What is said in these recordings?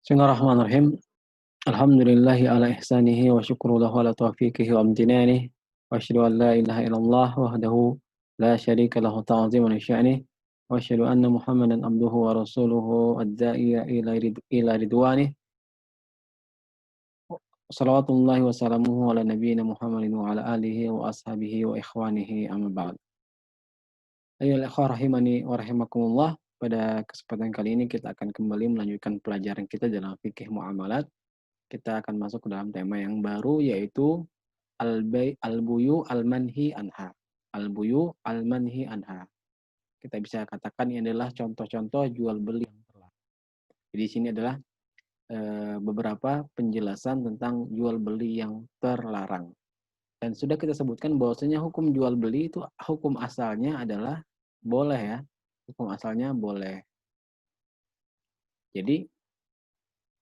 Bismillahirrahmanirrahim. Alhamdulillahi ala ihsanihi wa syukru lahu ala taufiqihi wa amtinanihi. Wa asyhadu an la ilaha illallah wahdahu la syarika lahu ta'ziman li sya'nihi. Wa asyhadu anna Muhammadan abduhu wa rasuluhu ad-da'iya ila ridwanih. Salawatullahi wa salamuhu ala nabiyyina Muhammadin wa ala alihi wa ashabihi wa ikhwanihi amma ba'd. Ayyuhal ikhwah rahimani wa rahimakumullah. Pada kesempatan kali ini kita akan kembali melanjutkan pelajaran kita dalam fikih muamalat. Kita akan masuk ke dalam tema yang baru, yaitu al-buyu al-manhi anha. Al-buyu al-manhi anha. Kita bisa katakan ini adalah contoh-contoh jual beli yang terlarang. Jadi di sini adalah beberapa penjelasan tentang jual beli yang terlarang. Dan sudah kita sebutkan bahwasanya hukum jual beli itu hukum asalnya adalah boleh ya. Hukum asalnya boleh. Jadi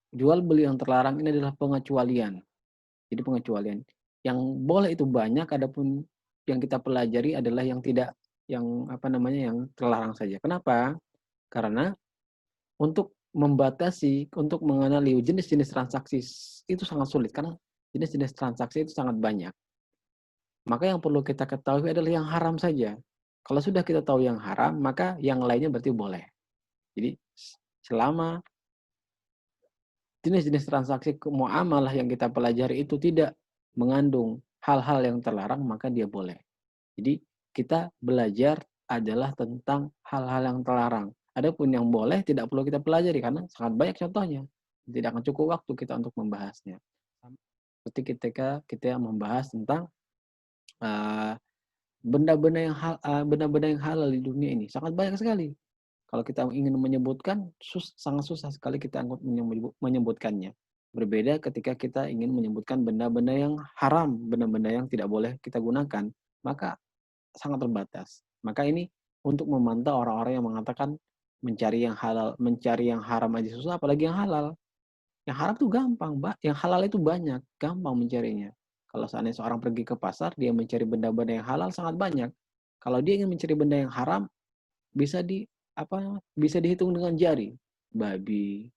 jual beli yang terlarang ini adalah pengecualian. Jadi pengecualian. Yang boleh itu banyak, adapun yang kita pelajari adalah yang tidak, yang yang terlarang saja. Kenapa? Karena untuk membatasi, untuk mengenali jenis-jenis transaksi itu sangat sulit, karena jenis-jenis transaksi itu sangat banyak. Maka yang perlu kita ketahui adalah yang haram saja. Kalau sudah kita tahu yang haram, maka yang lainnya berarti boleh. Jadi selama jenis-jenis transaksi muamalah yang kita pelajari itu tidak mengandung hal-hal yang terlarang, maka dia boleh. Jadi kita belajar adalah tentang hal-hal yang terlarang. Adapun yang boleh tidak perlu kita pelajari karena sangat banyak contohnya. Tidak akan cukup waktu kita untuk membahasnya. Seperti ketika kita membahas tentang benda-benda yang halal di dunia ini, sangat banyak sekali. Kalau kita ingin menyebutkan, sangat susah sekali kita menyebutkannya. Berbeda ketika kita ingin menyebutkan benda-benda yang haram, benda-benda yang tidak boleh kita gunakan, maka sangat terbatas. Maka ini untuk memantau orang-orang yang mengatakan mencari yang halal, mencari yang haram aja susah, apalagi yang halal. Yang haram itu gampang, Mbak. Yang halal itu banyak, gampang mencarinya. Kalau seandainya seorang pergi ke pasar, dia mencari benda-benda yang halal sangat banyak. Kalau dia ingin mencari benda yang haram, bisa bisa dihitung dengan jari. Babi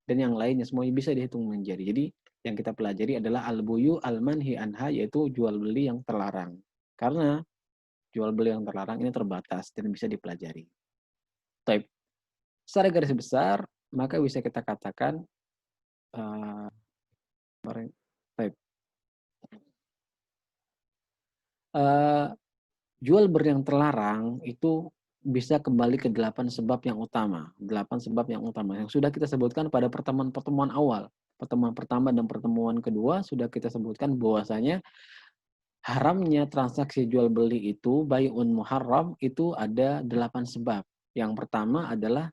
dan yang lainnya semuanya bisa dihitung dengan jari. Jadi yang kita pelajari adalah al-buyu al-manhi anha, yaitu jual beli yang terlarang. Karena jual beli yang terlarang ini terbatas dan bisa dipelajari. Type. Secara garis besar, maka bisa kita katakan type. Jual beli yang terlarang itu bisa kembali ke 8 sebab yang utama. 8 sebab yang utama yang sudah kita sebutkan pada pertemuan-pertemuan awal. Pertemuan pertama dan pertemuan kedua sudah kita sebutkan bahwasanya haramnya transaksi jual beli itu bai'un muharram itu ada 8 sebab. Yang pertama adalah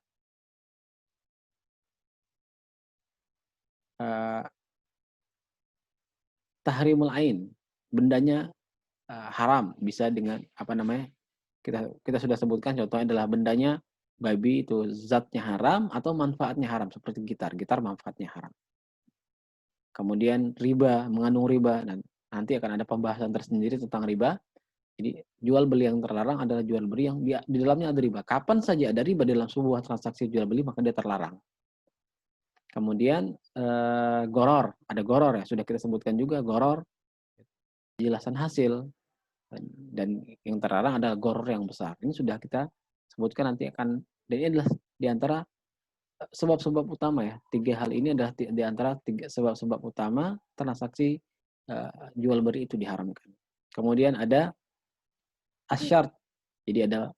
tahrimul ain. Bendanya haram, bisa dengan kita sudah sebutkan contohnya adalah bendanya babi itu zatnya haram atau manfaatnya haram, seperti gitar manfaatnya haram. Kemudian riba, mengandung riba, dan nanti akan ada pembahasan tersendiri tentang riba. Jadi jual beli yang terlarang adalah jual beli yang di dalamnya ada riba. Kapan saja ada riba dalam sebuah transaksi jual beli, maka dia terlarang. Kemudian goror, ada goror ya, sudah kita sebutkan juga goror, penjelasan hasil, dan yang terlarang adalah goror yang besar. Ini sudah kita sebutkan, nanti akan, dan ini adalah diantara sebab-sebab utama ya. 3 hal ini adalah diantara 3 sebab-sebab utama transaksi jual beli itu diharamkan. Kemudian ada asyart, jadi ada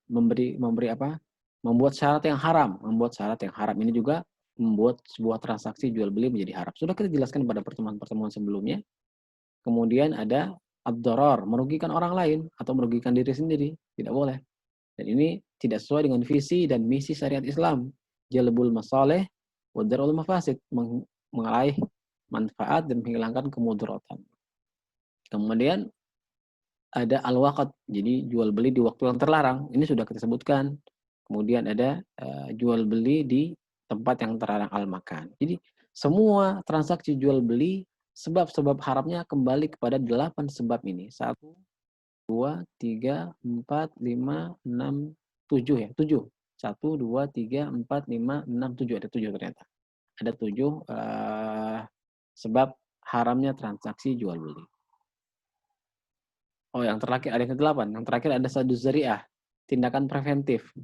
membuat syarat yang haram. Membuat syarat yang haram ini juga membuat sebuah transaksi jual beli menjadi haram. Sudah kita jelaskan pada pertemuan-pertemuan sebelumnya. Kemudian ada ad-darar, merugikan orang lain atau merugikan diri sendiri, tidak boleh. Dan ini tidak sesuai dengan visi dan misi syariat Islam. Jalbul masalih wa darul mafasid, meraih manfaat dan menghilangkan kemudaratan. Kemudian ada al-waqt, jadi jual beli di waktu yang terlarang. Ini sudah kita sebutkan. Kemudian ada jual beli di tempat yang terlarang, al-makan. Jadi semua transaksi jual beli, sebab-sebab haramnya kembali kepada 8 sebab ini. 1, 2, 3, 4, 5, 6, 7 ya. 7. 1, 2, 3, 4, 5, 6, 7. Ada 7 ternyata. Ada 7 sebab haramnya transaksi jual beli. Oh, yang terakhir ada yang ke-8. Yang terakhir ada saddu zari'ah, tindakan preventif.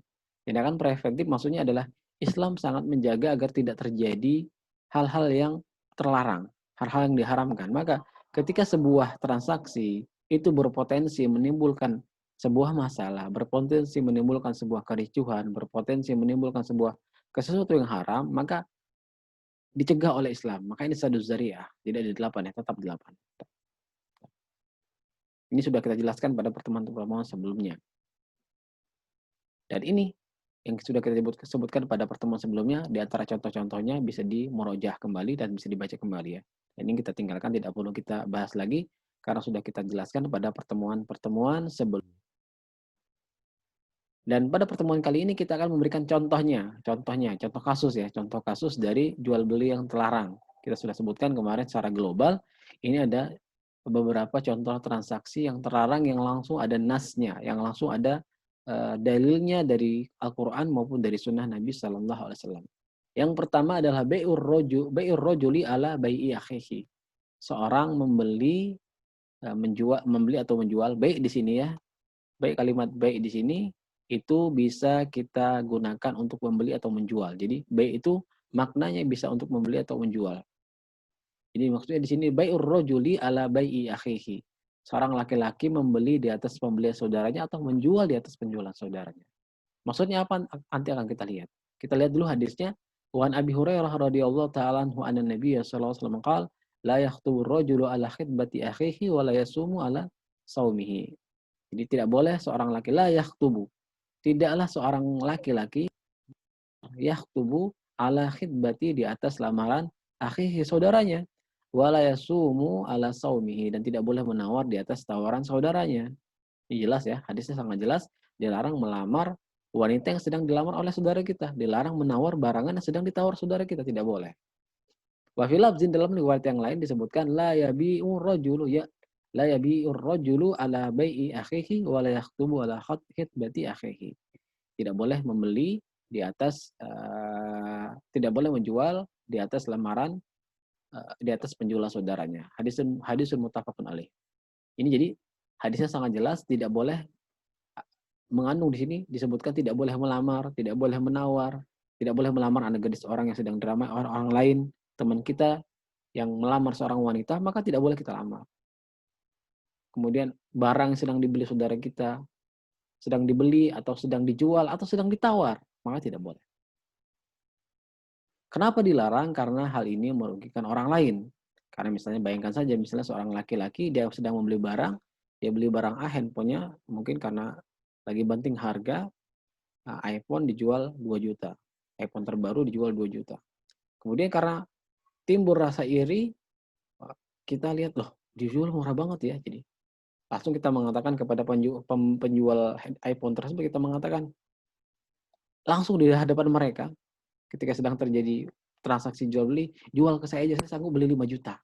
Tindakan preventif maksudnya adalah Islam sangat menjaga agar tidak terjadi hal-hal yang terlarang, hal-hal yang diharamkan. Maka ketika sebuah transaksi itu berpotensi menimbulkan sebuah masalah, berpotensi menimbulkan sebuah kericuhan, berpotensi menimbulkan sesuatu yang haram, maka dicegah oleh Islam. Maka ini saddu zari'ah. Tidak ada 8 ya, tetap 8. Ini sudah kita jelaskan pada pertemuan-pertemuan sebelumnya. Dan ini yang sudah kita sebutkan pada pertemuan sebelumnya, di antara contoh-contohnya bisa dimurojah kembali dan bisa dibaca kembali ya. Dan ini kita tinggalkan, tidak perlu kita bahas lagi, karena sudah kita jelaskan pada pertemuan-pertemuan sebelumnya. Dan pada pertemuan kali ini kita akan memberikan contoh kasus ya, contoh kasus dari jual beli yang terlarang. Kita sudah sebutkan kemarin secara global, ini ada beberapa contoh transaksi yang terlarang yang langsung ada nasnya, yang langsung ada dalilnya dari Al-Quran maupun dari Sunnah Nabi Sallallahu Alaihi Wasallam. Yang pertama adalah bai'ur rojuli ala bai'i akhihi. Seorang membeli atau menjual, baik di sini ya, baik kalimat baik di sini itu bisa kita gunakan untuk membeli atau menjual. Jadi baik itu maknanya bisa untuk membeli atau menjual. Jadi maksudnya di sini bai'ur rojuli ala bai'i akhihi. Seorang laki-laki membeli di atas pembelian saudaranya atau menjual di atas penjualan saudaranya. Maksudnya apa? Nanti akan kita lihat. Kita lihat dulu hadisnya. Wan Abi Hurairah radhiyallahu ta'ala anhu anna Nabiy sallallahu alaihi wasallam qala la yakhtubu ar-rajulu ala khitbati akhihi wa la yasumu ala saumihi. Jadi tidak boleh seorang laki la yakhtubu. Tidaklah seorang laki-laki yakhtubu ala khitbati di atas lamaran akhihi saudaranya. Wala yasumu ala saumihi, dan tidak boleh menawar di atas tawaran saudaranya. Ini jelas ya, hadisnya sangat jelas, dilarang melamar wanita yang sedang dilamar oleh saudara kita, dilarang menawar barangan yang sedang ditawar saudara kita, tidak boleh. Wa fil lafzin, dalam riwayat yang lain disebutkan la yabi'ur rajulu ala bai'i akhihi wa la yakhtubu ala khitbati akhihi. Tidak boleh membeli di atas tidak boleh menjual di atas lamaran di atas penjualan saudaranya. Hadisun muttafaqun alaih. Ini jadi hadisnya sangat jelas, tidak boleh mengandung di sini disebutkan tidak boleh melamar, tidak boleh menawar, tidak boleh melamar anak gadis orang yang sedang drama, orang lain, teman kita yang melamar seorang wanita, maka tidak boleh kita lamar. Kemudian barang yang sedang dibeli saudara kita, sedang dibeli atau sedang dijual atau sedang ditawar, maka tidak boleh. Kenapa dilarang? Karena hal ini merugikan orang lain. Karena misalnya bayangkan saja, misalnya seorang laki-laki dia sedang membeli barang, dia beli barang A, handphonenya mungkin karena lagi banting harga, iPhone dijual 2 juta. iPhone terbaru dijual 2 juta. Kemudian karena timbul rasa iri, kita lihat loh, dijual murah banget ya. Jadi langsung kita mengatakan kepada penjual iPhone tersebut, kita mengatakan langsung di hadapan mereka, ketika sedang terjadi transaksi jual beli, jual ke saya aja, saya sanggup beli 5 juta.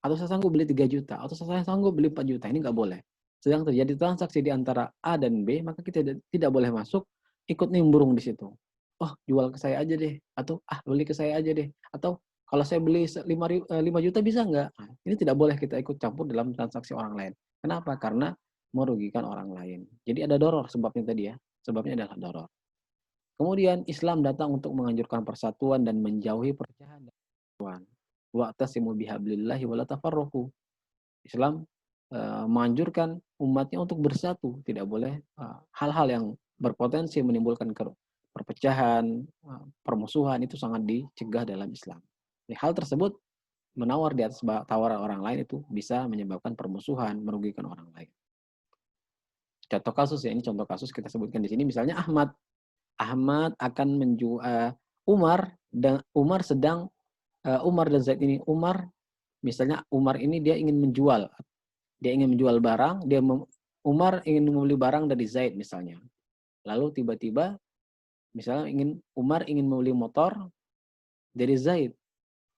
Atau saya sanggup beli 3 juta. Atau saya sanggup beli 4 juta. Ini nggak boleh. Sedang terjadi transaksi di antara A dan B, maka kita tidak boleh masuk, ikut nimbrung di situ. Oh, jual ke saya aja deh. Atau, beli ke saya aja deh. Atau, kalau saya beli 5 juta bisa nggak? Nah, ini tidak boleh kita ikut campur dalam transaksi orang lain. Kenapa? Karena merugikan orang lain. Jadi ada doror sebabnya tadi ya. Sebabnya adalah doror. Kemudian Islam datang untuk menganjurkan persatuan dan menjauhi perpecahan dan persatuan. Wa'tasimu bihablillahi wala tafarraqu. Islam menganjurkan umatnya untuk bersatu, tidak boleh hal-hal yang berpotensi menimbulkan perpecahan, permusuhan itu sangat dicegah dalam Islam. Hal tersebut menawar di atas tawaran orang lain itu bisa menyebabkan permusuhan, merugikan orang lain. Contoh kasus ya, ini contoh kasus kita sebutkan di sini, misalnya Ahmad akan menjual Umar dan Zaid ini, misalnya Umar ini dia ingin menjual barang, Umar ingin membeli barang dari Zaid misalnya. Lalu tiba-tiba misalnya Umar ingin membeli motor dari Zaid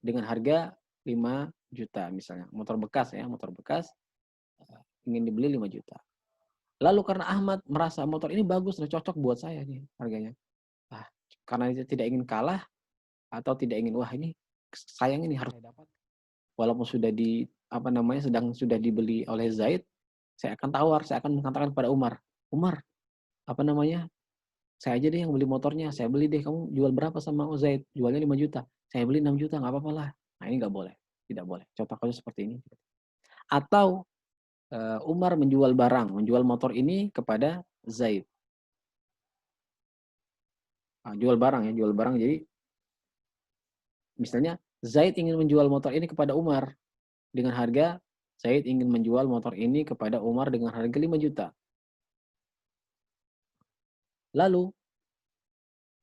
dengan harga 5 juta misalnya. Motor bekas ingin dibeli 5 juta. Lalu karena Ahmad merasa motor ini bagus dan cocok buat saya nih harganya. Karena dia tidak ingin kalah atau tidak ingin ini sayang ini harus saya dapat. Walaupun sudah sudah dibeli oleh Zaid, saya akan mengatakan kepada Umar, "Umar, apa namanya, saya aja deh yang beli motornya, saya beli deh, kamu jual berapa sama Zaid? Jualnya 5 juta, saya beli 6 juta, nggak apa-apa lah." Nah ini nggak boleh, tidak boleh. Contoh kasus seperti ini. Atau Umar menjual motor ini kepada Zaid. Jual barang ya, jual barang. Jadi misalnya Zaid ingin menjual motor ini kepada Umar dengan harga Zaid ingin menjual motor ini kepada Umar dengan harga 5 juta. Lalu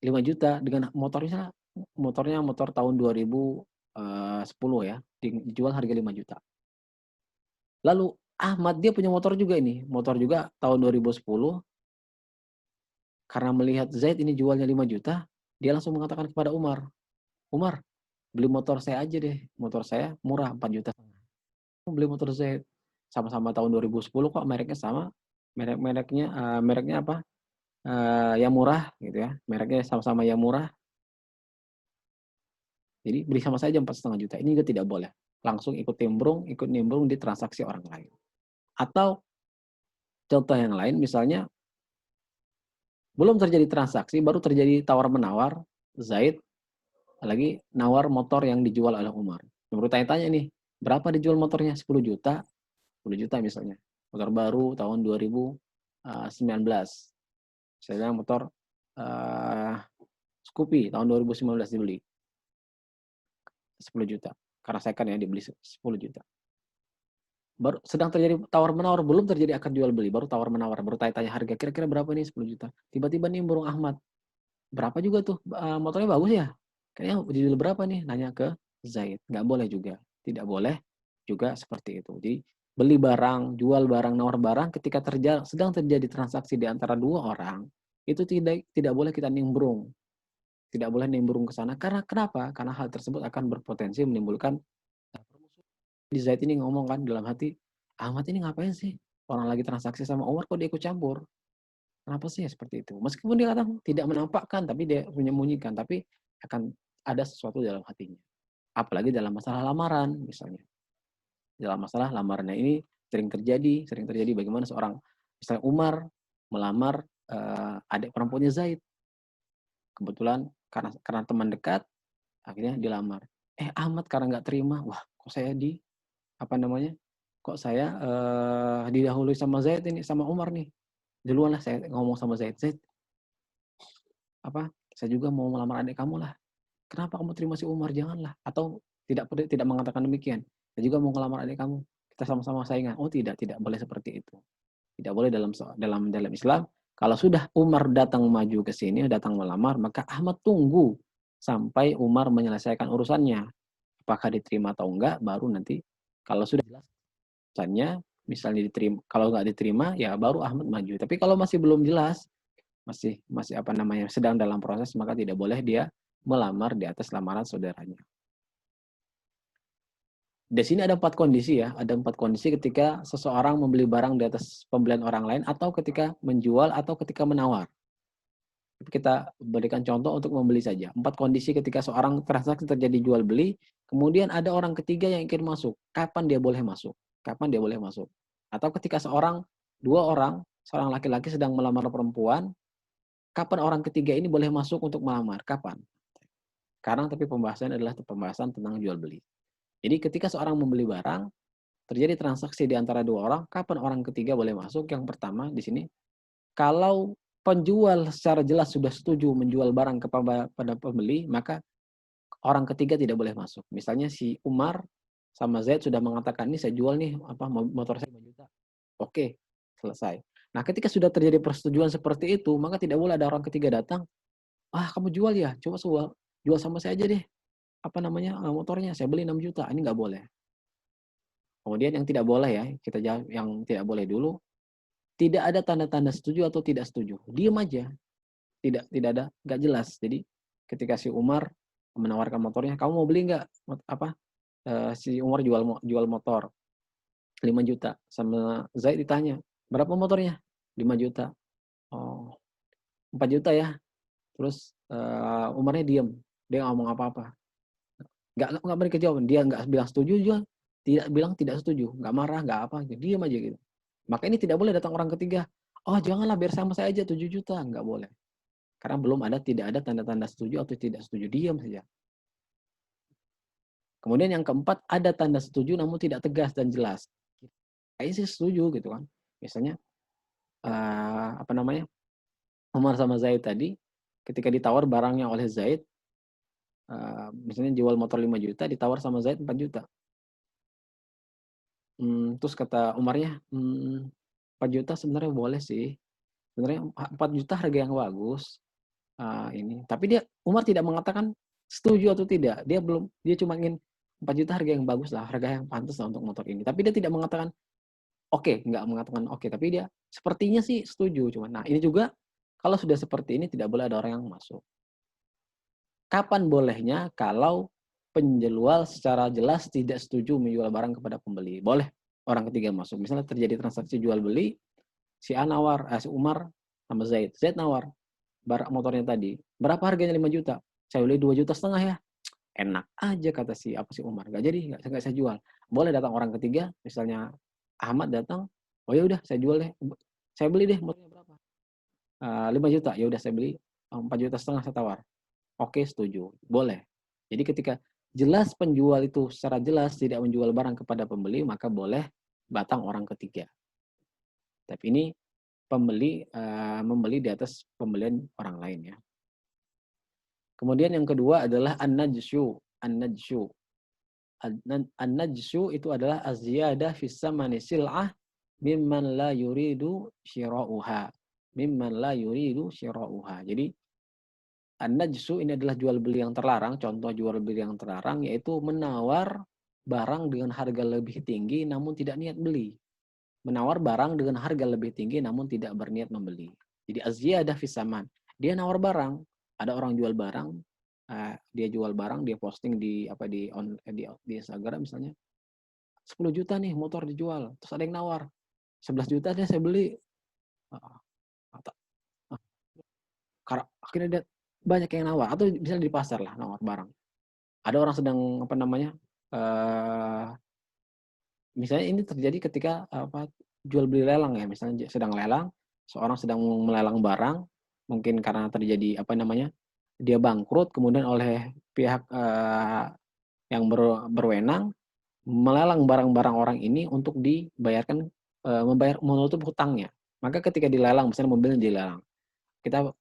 5 juta dengan motornya motor tahun 2010 ya, dijual harga 5 juta. Lalu Ahmad dia punya motor juga ini, motor juga tahun 2010. Karena melihat Zaid ini jualnya 5 juta, dia langsung mengatakan kepada Umar, "Umar, beli motor saya aja deh, motor saya murah 4 juta." Beli motor Zaid, sama-sama tahun 2010 kok mereknya sama, mereknya apa, yang murah gitu ya, mereknya sama-sama yang murah, jadi beli sama saja 4,5 juta, ini juga tidak boleh. Langsung ikut nimbrung di transaksi orang lain. Atau contoh yang lain misalnya, belum terjadi transaksi, baru terjadi tawar-menawar, Zaid lagi nawar motor yang dijual oleh Umar. Baru tanya-tanya nih, berapa dijual motornya? 10 juta, 10 juta misalnya. Motor baru tahun 2019. Saya bilang motor Scoopy tahun 2019 dibeli 10 juta. Karena saya kan ya dibeli 10 juta. Baru sedang terjadi tawar-menawar, belum terjadi akad jual beli, baru tawar-menawar, baru tanya-tanya harga, kira-kira berapa nih 10 juta. Tiba-tiba nimbrung Ahmad, berapa juga tuh motornya bagus ya? Kayaknya dijual berapa nih? Nanya ke Zaid. Nggak boleh juga. Tidak boleh juga seperti itu. Jadi beli barang, jual barang, nawar barang ketika sedang terjadi transaksi di antara dua orang, itu tidak boleh kita nimbrung. Tidak boleh nimbrung ke sana. Karena kenapa? Karena hal tersebut akan berpotensi menimbulkan di Zaid ini ngomong kan dalam hati, Ahmad ini ngapain sih? Orang lagi transaksi sama Umar kok dia ikut campur? Kenapa sih ya seperti itu? Meskipun dia kadang tidak menampakkan, tapi dia menyembunyikan, tapi akan ada sesuatu dalam hatinya. Apalagi dalam masalah lamaran, misalnya. Dalam masalah lamarannya ini sering terjadi bagaimana seorang, misalnya Umar melamar adik perempuannya Zaid. Kebetulan karena teman dekat, akhirnya dilamar. Ahmad karena nggak terima, wah kok saya kok saya didahului sama Zaid ini, sama Umar nih. Duluan lah saya ngomong sama Zaid, Zaid, saya juga mau melamar adik kamu lah. Kenapa kamu terima si Umar? Janganlah. Atau tidak mengatakan demikian. Saya juga mau melamar adik kamu. Kita sama-sama saingan. Oh tidak boleh seperti itu. Tidak boleh dalam Islam. Kalau sudah Umar datang maju ke sini, datang melamar, maka Ahmad tunggu sampai Umar menyelesaikan urusannya. Apakah diterima atau enggak, baru nanti kalau sudah jelas urusannya, misalnya diterima, kalau nggak diterima, ya baru Ahmad maju. Tapi kalau masih belum jelas, masih sedang dalam proses, maka tidak boleh dia melamar di atas lamaran saudaranya. Di sini ada 4 kondisi ya, ada 4 kondisi ketika seseorang membeli barang di atas pembelian orang lain, atau ketika menjual, atau ketika menawar. Kita berikan contoh untuk membeli saja. 4 kondisi ketika seorang transaksi terjadi jual beli, kemudian ada orang ketiga yang ingin masuk. Kapan dia boleh masuk? Kapan dia boleh masuk? Atau ketika dua orang, seorang laki-laki sedang melamar perempuan, kapan orang ketiga ini boleh masuk untuk melamar? Kapan? Sekarang tapi pembahasan adalah pembahasan tentang jual beli. Jadi ketika seorang membeli barang, terjadi transaksi di antara dua orang, kapan orang ketiga boleh masuk? Yang pertama di sini, kalau penjual secara jelas sudah setuju menjual barang kepada pembeli, maka orang ketiga tidak boleh masuk. Misalnya si Umar sama Zaid sudah mengatakan, "Ini saya jual nih motor saya 5 juta." Oke, selesai. Nah, ketika sudah terjadi persetujuan seperti itu, maka tidak boleh ada orang ketiga datang, kamu jual ya? Coba jual sama saya aja deh. Motornya saya beli 6 juta." Ini nggak boleh. Kemudian yang tidak boleh ya, kita jawab yang tidak boleh dulu, tidak ada tanda-tanda setuju atau tidak setuju. Diam aja. Tidak ada, nggak jelas. Jadi ketika si Umar menawarkan motornya, "Kamu mau beli nggak?" Si Umar jual motor 5 juta. Sama Zaid ditanya, "Berapa motornya?" 5 juta. "Oh, 4 juta ya?" Terus Umarnya diem. Dia nggak ngomong apa-apa. nggak beri jawaban. Dia nggak bilang setuju juga, tidak bilang tidak setuju, nggak marah, nggak apa, diam aja gitu. Maka ini tidak boleh datang orang ketiga, "Oh janganlah biar sama saya aja 7 juta," nggak boleh. Karena tidak ada tanda-tanda setuju atau tidak setuju, diam saja. Kemudian yang keempat, ada tanda setuju namun tidak tegas dan jelas. Kayaknya sih setuju gitu kan. Misalnya, apa namanya, Umar sama Zaid tadi, ketika ditawar barangnya oleh Zaid, misalnya jual motor 5 juta, ditawar sama Zaid 4 juta. Terus kata Umarnya, 4 juta sebenarnya boleh sih. Sebenarnya 4 juta harga yang bagus. Ini. Tapi Umar tidak mengatakan setuju atau tidak. Dia cuma ingin 4 juta harga yang bagus lah, harga yang pantas lah untuk motor ini. Tapi dia tidak mengatakan oke, nggak mengatakan oke. Tapi dia sepertinya sih setuju. Nah ini juga kalau sudah seperti ini tidak boleh ada orang yang masuk. Kapan bolehnya kalau penjual secara jelas tidak setuju menjual barang kepada pembeli? Boleh orang ketiga masuk. Misalnya terjadi transaksi jual beli, si A nawar, si Umar sama Zaid. Zaid nawar barang motornya tadi. Berapa harganya 5 juta? Saya beli 2,5 juta ya. Enak aja kata si Umar. Gak jadi, nggak saya jual. Boleh datang orang ketiga, misalnya Ahmad datang, oh ya udah saya jual deh. Saya beli deh motornya berapa? 5 juta. Ya udah saya beli 4,5 juta saya tawar. Oke, setuju. Boleh. Jadi ketika jelas penjual itu secara jelas tidak menjual barang kepada pembeli, maka boleh datang orang ketiga. Tapi ini membeli di atas pembelian orang lain ya. Kemudian yang kedua adalah an-najsyu. An-najsyu. An-najsyu itu adalah az-ziyadah fi samani sil'ah mimman la yuridu syira'uha. Mimman la yuridu syira'uha. Jadi an-najsu ini adalah jual beli yang terlarang. Contoh jual beli yang terlarang yaitu menawar barang dengan harga lebih tinggi namun tidak niat beli. Menawar barang dengan harga lebih tinggi namun tidak berniat membeli. Jadi az-ziyadah fi saman. Dia nawar barang, ada orang jual barang, dia jual barang, dia posting di Instagram misalnya, 10 juta nih motor dijual. Terus ada yang nawar, 11 juta deh saya beli. Akhirnya dia banyak yang nawar atau misalnya di pasar lah nawar barang. Ada orang sedang apa namanya? Misalnya ini terjadi ketika jual beli lelang ya, misalnya sedang lelang, seorang sedang melelang barang, mungkin karena terjadi apa namanya? Dia bangkrut, kemudian oleh pihak yang berwenang melelang barang-barang orang ini untuk dibayarkan menutup hutangnya. Maka ketika dilelang, misalnya mobilnya dilelang,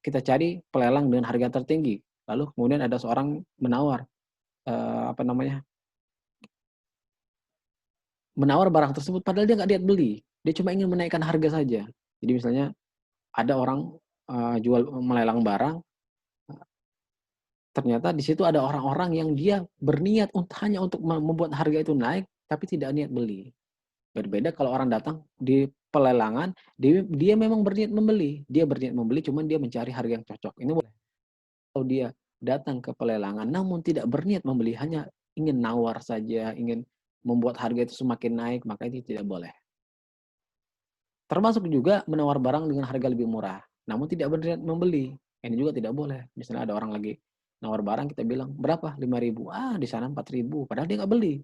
kita cari pelelang dengan harga tertinggi. Lalu kemudian ada seorang menawar apa namanya? Menawar barang tersebut padahal dia nggak niat beli. Dia cuma ingin menaikkan harga saja. Jadi misalnya ada orang melelang barang, ternyata di situ ada orang-orang yang dia berniat hanya untuk membuat harga itu naik, tapi tidak niat beli. Berbeda kalau orang datang di pelelangan, dia memang berniat membeli. Dia berniat membeli, cuman dia mencari harga yang cocok. Ini boleh. Kalau dia datang ke pelelangan, namun tidak berniat membeli, hanya ingin nawar saja, ingin membuat harga itu semakin naik, maka itu tidak boleh. Termasuk juga menawar barang dengan harga lebih murah, namun tidak berniat membeli. Ini juga tidak boleh. Misalnya ada orang lagi nawar barang, kita bilang, berapa? 5.000. Di sana 4.000. Padahal dia nggak beli.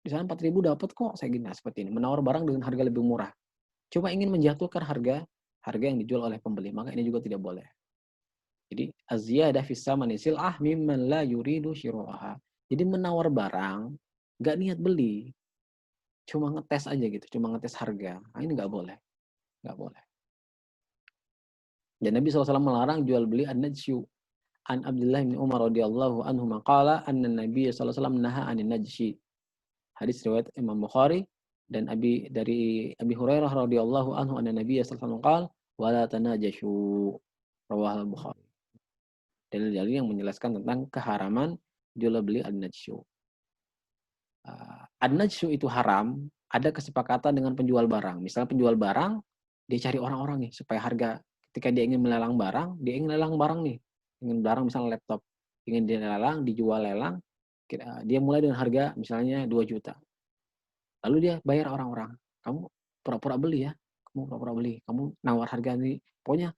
Di sana 4.000 dapat kok. Saya gini, seperti ini. Menawar barang dengan harga lebih murah. Cuma ingin menjatuhkan harga yang dijual oleh pembeli. Maka ini juga tidak boleh. Jadi, az-ziyadah fi samani sil'ah mimman la yuridu syira'aha. Jadi menawar barang, nggak niat beli. Cuma ngetes aja gitu. Cuma ngetes harga. Nah, ini nggak boleh. Nggak boleh. Dan Nabi SAW melarang jual beli an-najsyu. An Abdullah bin Umar radhiyallahu anhu maqala anna Nabi SAW naha anin najsyi. Hadis riwayat Imam Bukhari dan dari Abi Hurairah radhiyallahu anhu anna Nabi SAW qala wala tanajashu. Rawahul Bukhari. Dalil-dalil yang menjelaskan tentang keharaman jual beli an-najsyu. An-najsyu itu haram, ada kesepakatan dengan penjual barang. Misalnya penjual barang, dia cari orang-orang nih supaya harga ketika dia ingin melelang barang, dia ingin lelang barang nih. Ingin barang misalnya laptop, ingin dilelang, dijual lelang, dia mulai dengan harga misalnya 2 juta. Lalu dia bayar orang-orang, kamu pura-pura beli ya, kamu nawar harga nih, pokoknya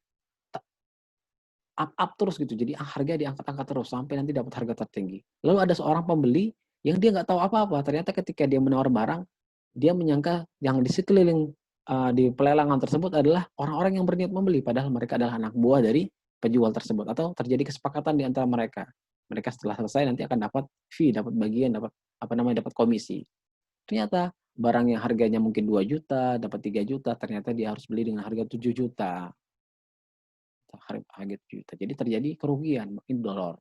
up terus gitu. Jadi harga diangkat-angkat terus sampai nanti dapat harga tertinggi. Lalu ada seorang pembeli yang dia nggak tahu apa-apa. Ternyata ketika dia menawar barang, dia menyangka yang di sekeliling di pelelangan tersebut adalah orang-orang yang berniat membeli, padahal mereka adalah anak buah dari penjual tersebut atau terjadi kesepakatan di antara mereka. Mereka setelah selesai nanti akan dapat fee, dapat bagian, dapat dapat komisi. Ternyata barang yang harganya mungkin 2 juta, dapat 3 juta, ternyata dia harus beli dengan harga 7 juta. Harga 7 juta. Jadi terjadi kerugian, makin dolor.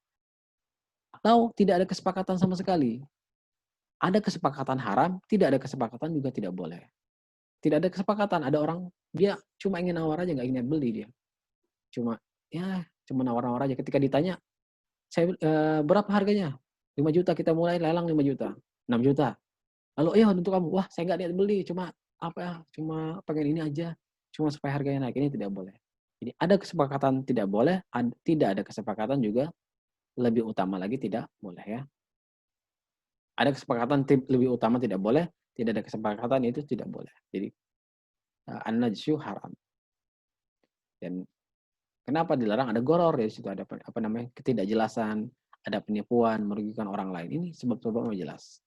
Atau tidak ada kesepakatan sama sekali. Ada kesepakatan haram, tidak ada kesepakatan juga tidak boleh. Tidak ada kesepakatan, ada orang dia cuma ingin nawar aja, nggak ingin beli dia. Cuma nawar-nawar aja. Ketika ditanya, berapa harganya? 5 juta, kita mulai lelang 5 juta, 6 juta. Lalu untuk kamu, wah saya nggak niat beli, cuma pengen ini aja, cuma supaya harganya naik. Ini tidak boleh. Jadi ada kesepakatan tidak boleh, tidak ada kesepakatan juga lebih utama lagi tidak boleh ya. Ada kesepakatan lebih utama tidak boleh, tidak ada kesepakatan itu tidak boleh. Jadi an-najsyu haram. Dan kenapa dilarang? Ada goror ya, di situ ada ketidakjelasan, ada penipuan, merugikan orang lain. Ini sebab-sebabnya jelas.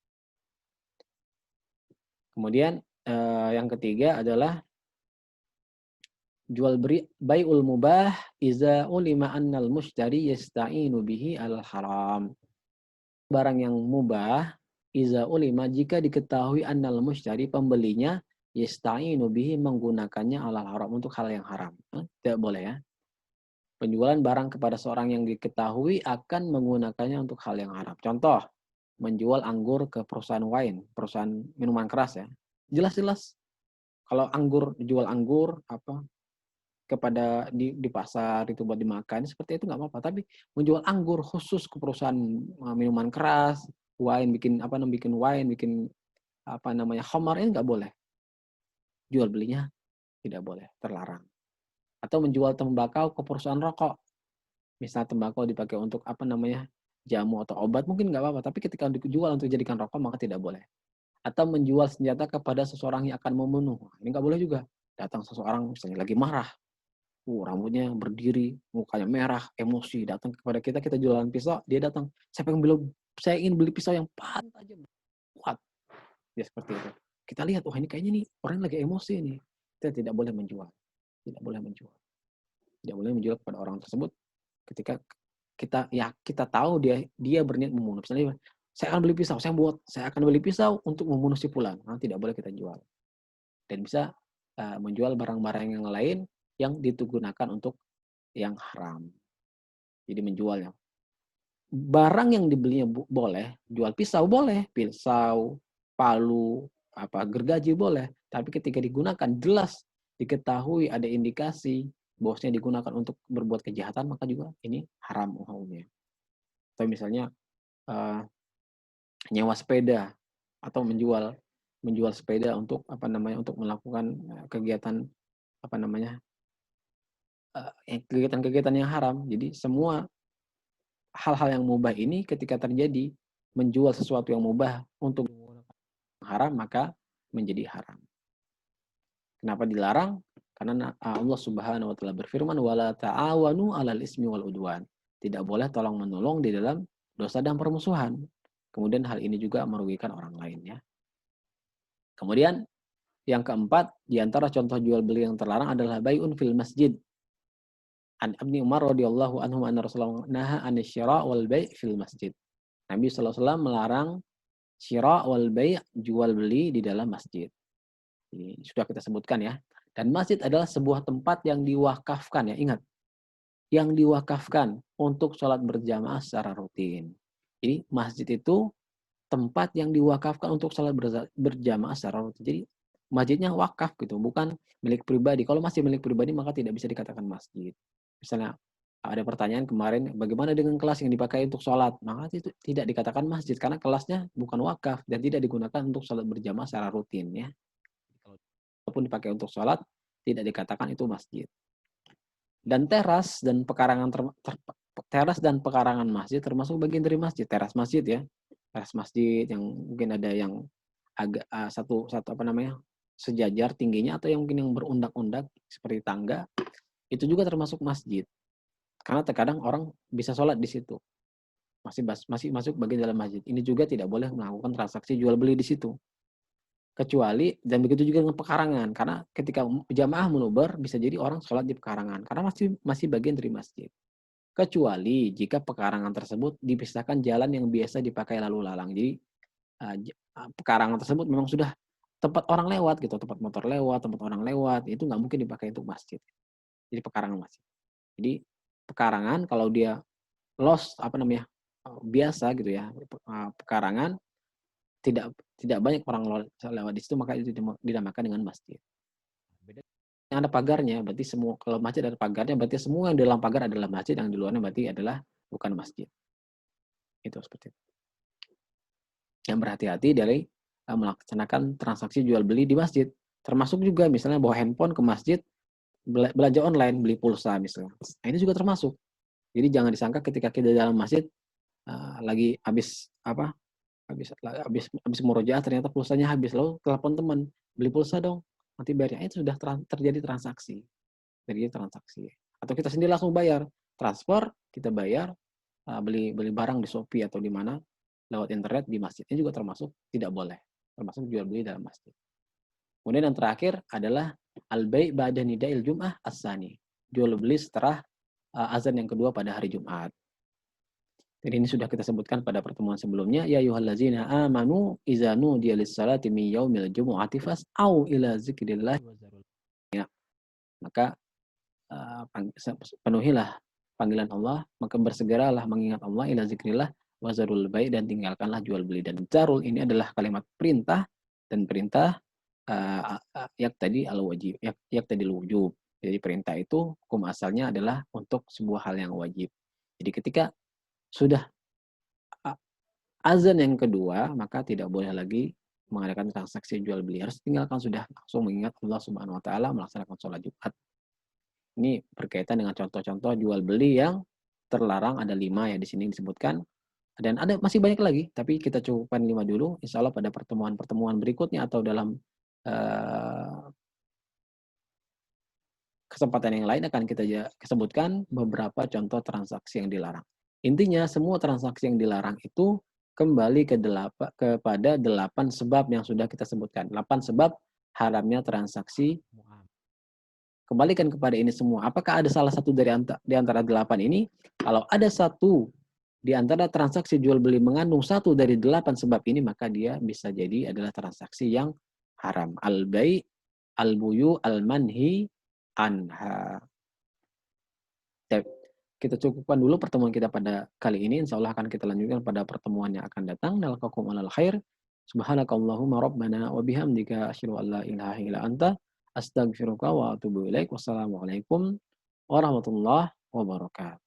Kemudian yang ketiga adalah jual beli bai'ul mubah iza ulima annal mushtari yasta'inu bihi al haram. Barang yang mubah iza ulima jika diketahui annal mushtari pembelinya yasta'inu bihi menggunakannya alal haram untuk hal yang haram. Tidak boleh ya. Penjualan barang kepada seorang yang diketahui akan menggunakannya untuk hal yang haram. Contoh, menjual anggur ke perusahaan wine, perusahaan minuman keras ya. Jelas-jelas kalau dijual anggur kepada di pasar itu buat dimakan, seperti itu nggak apa-apa. Tapi menjual anggur khusus ke perusahaan minuman keras, bikin wine, bikin khamar, ini nggak boleh. Jual belinya tidak boleh, terlarang. Atau menjual tembakau ke perusahaan rokok. Misal tembakau dipakai untuk jamu atau obat mungkin nggak apa-apa. Tapi ketika dijual untuk dijadikan rokok maka tidak boleh. Atau menjual senjata kepada seseorang yang akan membunuh. Ini nggak boleh juga. Datang seseorang misalnya lagi marah, rambutnya berdiri, mukanya merah, emosi, datang kepada kita jualan pisau, dia datang, saya ingin beli pisau yang paling tajam, kuat. Ya seperti itu. Kita lihat, ini kayaknya nih orang lagi emosi nih. Kita tidak boleh menjual. Tidak boleh menjual. Tidak boleh menjual kepada orang tersebut ketika kita tahu dia berniat membunuh. Misalnya, saya akan beli pisau untuk membunuh si fulan. Tidak boleh kita jual. Dan bisa menjual barang-barang yang lain yang digunakan untuk yang haram. Jadi menjualnya. Barang yang dibelinya boleh, jual pisau boleh, pisau, palu, gergaji boleh. Tapi ketika digunakan jelas diketahui ada indikasi bahwasanya digunakan untuk berbuat kejahatan, maka juga ini haram hukumnya. Atau misalnya nyewa sepeda atau menjual sepeda untuk untuk melakukan kegiatan kegiatan-kegiatan yang haram. Jadi semua hal-hal yang mubah ini ketika terjadi menjual sesuatu yang mubah untuk haram maka menjadi haram. Kenapa dilarang? Karena Allah Subhanahu wa taala berfirman wala ta'awanu 'alal ismi wal udwan. Tidak boleh tolong-menolong di dalam dosa dan permusuhan. Kemudian hal ini juga merugikan orang lain ya. Kemudian yang keempat, di antara contoh jual beli yang terlarang adalah bai'un fil masjid. An Ibnu Umar radhiyallahu anhu anna Rasulullah naha anisyra wal bai' fil masjid. Nabi sallallahu alaihi wasallam melarang syira wal bai' jual beli di dalam masjid. Ini sudah kita sebutkan ya. Dan masjid adalah sebuah tempat yang diwakafkan ya, ingat. Yang diwakafkan untuk sholat berjamaah secara rutin. Jadi masjid itu tempat yang diwakafkan untuk sholat berjamaah secara rutin. Jadi masjidnya wakaf gitu, bukan milik pribadi. Kalau masih milik pribadi maka tidak bisa dikatakan masjid. Misalnya ada pertanyaan kemarin, bagaimana dengan kelas yang dipakai untuk sholat? Maka itu tidak dikatakan masjid karena kelasnya bukan wakaf dan tidak digunakan untuk sholat berjamaah secara rutin ya. Walaupun dipakai untuk sholat, tidak dikatakan itu masjid. Dan teras dan pekarangan masjid termasuk bagian dari masjid. Teras masjid ya, teras masjid yang mungkin ada yang agak satu sejajar tingginya atau yang mungkin yang berundak-undak seperti tangga, itu juga termasuk masjid. Karena terkadang orang bisa sholat di situ, masih masuk bagian dalam masjid. Ini juga tidak boleh melakukan transaksi jual beli di situ. Kecuali dan begitu juga dengan pekarangan, karena ketika jamaah menubar bisa jadi orang sholat di pekarangan, karena masih masih bagian dari masjid. Kecuali jika pekarangan tersebut dipisahkan jalan yang biasa dipakai lalu lalang. Jadi, pekarangan tersebut memang sudah tempat orang lewat gitu, tempat motor lewat, tempat orang lewat, itu nggak mungkin dipakai untuk masjid. Jadi pekarangan masjid. Jadi pekarangan kalau dia apa namanya, biasa gitu ya, pekarangan tidak tidak banyak orang lewat di situ, maka itu dinamakan dengan masjid. Beda yang ada pagarnya, berarti semua kalau masjid ada pagarnya, berarti semua yang di dalam pagar adalah masjid, yang di luarnya berarti adalah bukan masjid. Itu seperti itu. Yang berhati-hati dari melaksanakan transaksi jual beli di masjid. Termasuk juga misalnya bawa handphone ke masjid, belanja online, beli pulsa misalnya. Nah, ini juga termasuk. Jadi jangan disangka ketika kita di dalam masjid lagi habis apa? Habis murojaah ternyata pulsanya habis, lalu telepon teman, beli pulsa dong, nanti bayarnya. Itu sudah terjadi transaksi. Atau kita sendiri langsung bayar, transfer, kita bayar, beli barang di Shopee atau di mana lewat internet di masjid. Ini juga termasuk tidak boleh, termasuk jual beli dalam masjid. Kemudian yang terakhir adalah al-bai' ba'da nida'il jum'ah as-sani. Jual beli setelah azan yang kedua pada hari Jumat. Jadi ini sudah kita sebutkan pada pertemuan sebelumnya, ya ayyuhallazina amanu idza nudiya lis-salati min yaumil jumu'ati fas'au ila dzikrillah wa zarul. Ya, maka penuhilah panggilan Allah, maka bersegeralah mengingat Allah ila zikrillah wa zarul bai' dan tinggalkanlah jual beli. Dan zarul ini adalah kalimat perintah dan perintah yak tadi al-wajib, yak tadi al-wujub. Jadi perintah itu hukum asalnya adalah untuk sebuah hal yang wajib. Jadi ketika sudah azan yang kedua, maka tidak boleh lagi mengadakan transaksi jual beli. Harus tinggalkan sudah langsung mengingat Allah Subhanahu wa taala, melaksanakan sholat Jumat. Ini berkaitan dengan contoh-contoh jual beli yang terlarang, ada 5 ya di sini disebutkan. Dan ada masih banyak lagi, tapi kita cukupkan 5 dulu. Insya Allah pada pertemuan-pertemuan berikutnya atau dalam kesempatan yang lain akan kita sebutkan beberapa contoh transaksi yang dilarang. Intinya semua transaksi yang dilarang itu kembali kepada 8 sebab yang sudah kita sebutkan. 8 sebab haramnya transaksi. Kembalikan kepada ini semua. Apakah ada salah satu di antara 8 ini? Kalau ada satu di antara transaksi jual beli mengandung satu dari 8 sebab ini, maka dia bisa jadi adalah transaksi yang haram. Al-bai', al-buyu, al-manhi, anha. Kita cukupkan dulu pertemuan kita pada kali ini. Insya Allah akan kita lanjutkan pada pertemuan yang akan datang. Nalaqakum alal khair. Subhanakallahumma rabbana wa bihamdika asyhadu an la ilaha illa anta astaghfiruka wa atubu ilaik. Wassalamualaikum warahmatullahi wabarakatuh.